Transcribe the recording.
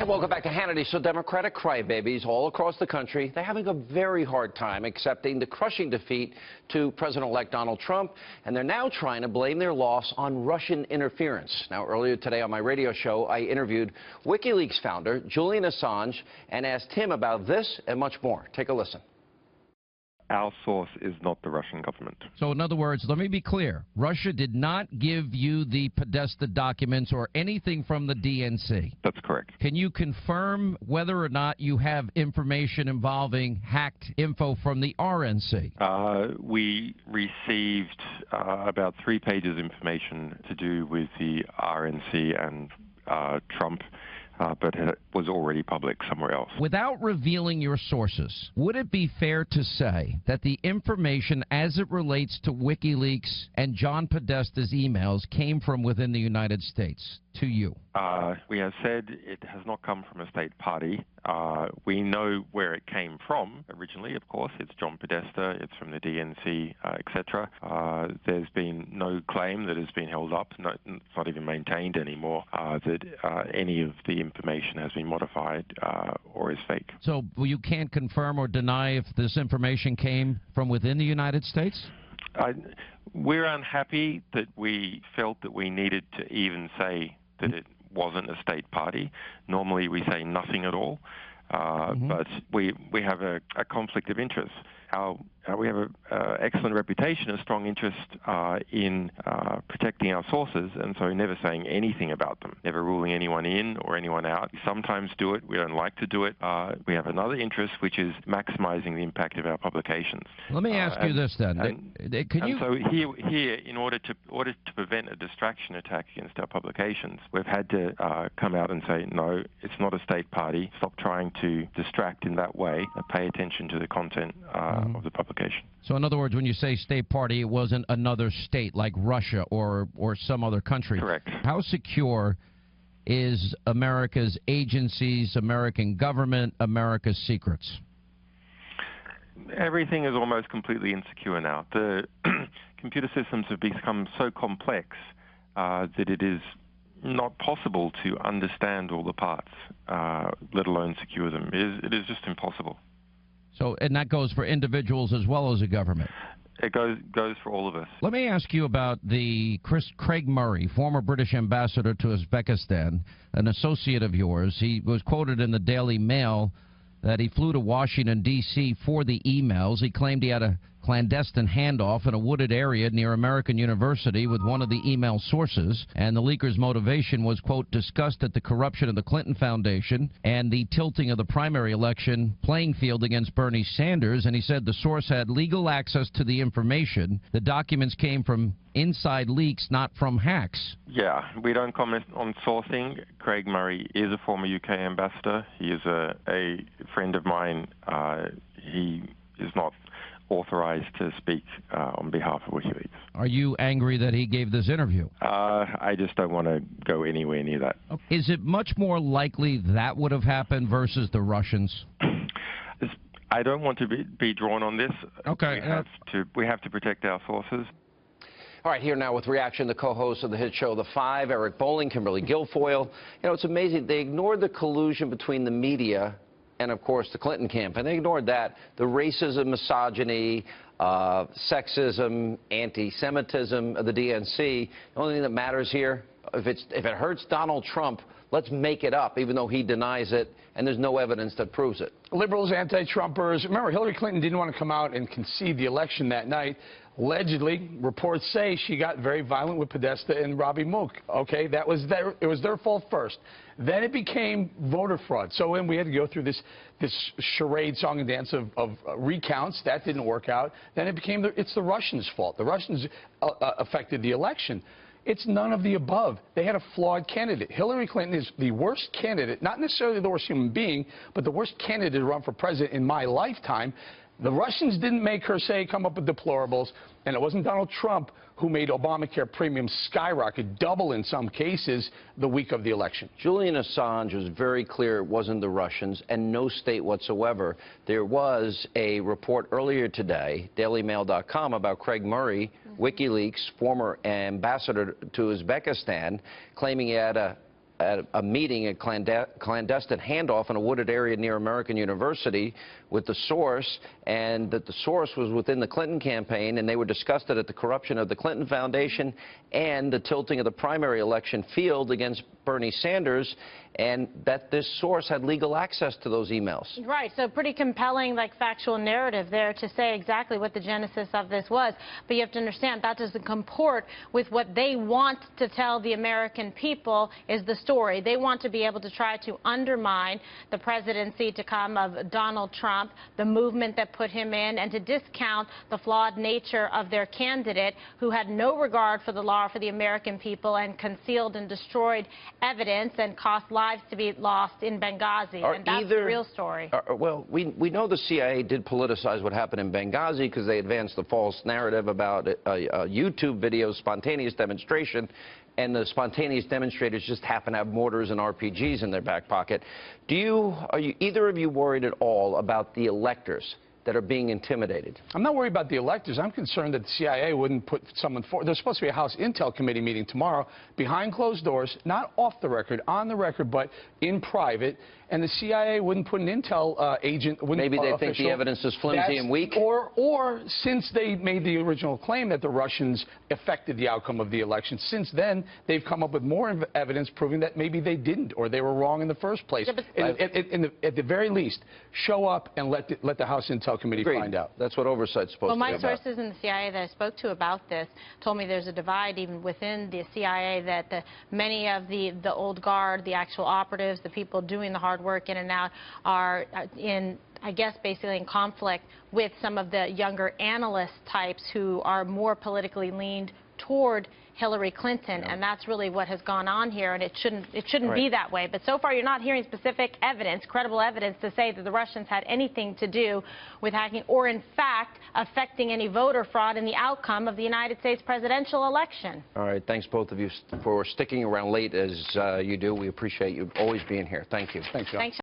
And welcome back to Hannity. So Democratic crybabies all across the country, they're having a very hard time accepting the crushing defeat to President-elect Donald Trump, and they're now trying to blame their loss on Russian interference. Now, earlier today on my radio show, I interviewed WikiLeaks founder Julian Assange and asked him about this and much more. Take a listen. Our source is not the Russian government. So, in other words, let me be clear. Russia did not give you the Podesta documents or anything from the DNC. That's correct. Can you confirm whether or not you have information involving hacked info from the RNC? We received about 3 pages of information to do with the RNC and Trump. But it was already public somewhere else. Without revealing your sources, would it be fair to say that the information as it relates to WikiLeaks and John Podesta's emails came from within the United States to you? We have said it has not come from a state party. We know where it came from originally, of course. It's John Podesta, it's from the DNC, etc. There's been no claim that has been held up, it's not even maintained anymore, that any of the information has been modified or is fake. So you can't confirm or deny if this information came from within the United States? We're unhappy that we felt that we needed to even say that it wasn't a state party. Normally we say nothing at all, but we have a conflict of interest. We have an excellent reputation, a strong interest in protecting our sources, and so never saying anything about them, never ruling anyone in or anyone out. We sometimes do it. We don't like to do it. We have another interest, which is maximizing the impact of our publications. Let me ask you this then. So here, in order to prevent a distraction attack against our publications, we've had to come out and say, no, it's not a state party. Stop trying to distract in that way. Pay attention to the content of the publication. So in other words, when you say state party, it wasn't another state like Russia or some other country. Correct. How secure is America's agencies, American government, America's secrets? Everything is almost completely insecure now. The computer systems have become so complex that it is not possible to understand all the parts, let alone secure them. It is just impossible. So, and that goes for individuals as well as a government? It goes for all of us. Let me ask you about the Craig Murray, former British ambassador to Uzbekistan, an associate of yours. He was quoted in the Daily Mail that he flew to Washington, D.C. for the emails. He claimed he had a clandestine handoff in a wooded area near American University with one of the email sources, and the leaker's motivation was, quote, disgust at the corruption of the Clinton Foundation and the tilting of the primary election playing field against Bernie Sanders, and he said the source had legal access to the information. The documents came from inside leaks, not from hacks. Yeah, we don't comment on sourcing. Craig Murray is a former UK ambassador. He is a friend of mine. He is not authorized to speak on behalf of WikiLeaks. Are you angry that he gave this interview? I just don't want to go anywhere near that. Is it much more likely that would have happened versus the Russians? I don't want to be drawn on this. Okay. We have to protect our sources. All right, here now with reaction, the co-host of the hit show The Five, Eric Bolling, Kimberly Guilfoyle. You know, it's amazing. They ignored the collusion between the media and, of course, the Clinton campaign. They ignored that. The racism, misogyny, sexism, anti-Semitism of the DNC. The only thing that matters here, if it hurts Donald Trump, let's make it up, even though he denies it, and there's no evidence that proves it. Liberals, anti-Trumpers. Remember, Hillary Clinton didn't want to come out and concede the election that night. Allegedly, reports say she got very violent with Podesta and Robbie Mook. Okay, it was their fault first. Then it became voter fraud. So when we had to go through this charade, song and dance of recounts, that didn't work out. Then it became it's the Russians' fault. The Russians affected the election. It's none of the above. They had a flawed candidate. Hillary Clinton is the worst candidate, not necessarily the worst human being, but the worst candidate to run for president in my lifetime. The Russians didn't make her come up with deplorables, and it wasn't Donald Trump who made Obamacare premiums skyrocket, double in some cases, the week of the election. Julian Assange was very clear it wasn't the Russians and no state whatsoever. There was a report earlier today, dailymail.com, about Craig Murray, WikiLeaks, former ambassador to Uzbekistan, claiming he had a at a meeting, a clandestine handoff in a wooded area near American University with the source, and that the source was within the Clinton campaign, and they were disgusted at the corruption of the Clinton Foundation and the tilting of the primary election field against Bernie Sanders, and that this source had legal access to those emails. Right, so pretty compelling, like, factual narrative there to say exactly what the genesis of this was. But you have to understand that doesn't comport with what they want to tell the American people is the story. They want to be able to try to undermine the presidency to come of Donald Trump, the movement that put him in, and to discount the flawed nature of their candidate, who had no regard for the law, for the American people, and concealed and destroyed evidence and cost lives to be lost in Benghazi. And that's the real story. Well, we know the CIA did politicize what happened in Benghazi because they advanced the false narrative about a YouTube video, spontaneous demonstration, and the spontaneous demonstrators just happen to have mortars and RPGs in their back pocket. Are either of you worried at all about the electors that are being intimidated? I'm not worried about the electors. I'm concerned that the CIA wouldn't put someone forward. There's supposed to be a House Intel Committee meeting tomorrow, behind closed doors, not off the record, on the record, but in private. And the CIA wouldn't put an intel agent. Maybe they think the evidence is flimsy and weak? Or since they made the original claim that the Russians affected the outcome of the election, since then they've come up with more evidence proving that maybe they didn't, or they were wrong in the first place. Yeah, at the very least, show up and let the House Intel Committee find out. That's what oversight's supposed to be about. Well, my sources in the CIA that I spoke to about this told me there's a divide even within the CIA, that many of the old guard, the actual operatives, the people doing the hard work in and out, are in, I guess, basically in conflict with some of the younger analyst types who are more politically leaned toward Hillary Clinton, and that's really what has gone on here, and it shouldn't be that way. But so far, you're not hearing specific evidence, credible evidence, to say that the Russians had anything to do with hacking or, in fact, affecting any voter fraud in the outcome of the United States presidential election. All right. Thanks, both of you, for sticking around late as you do. We appreciate you always being here. Thank you. Thanks, John.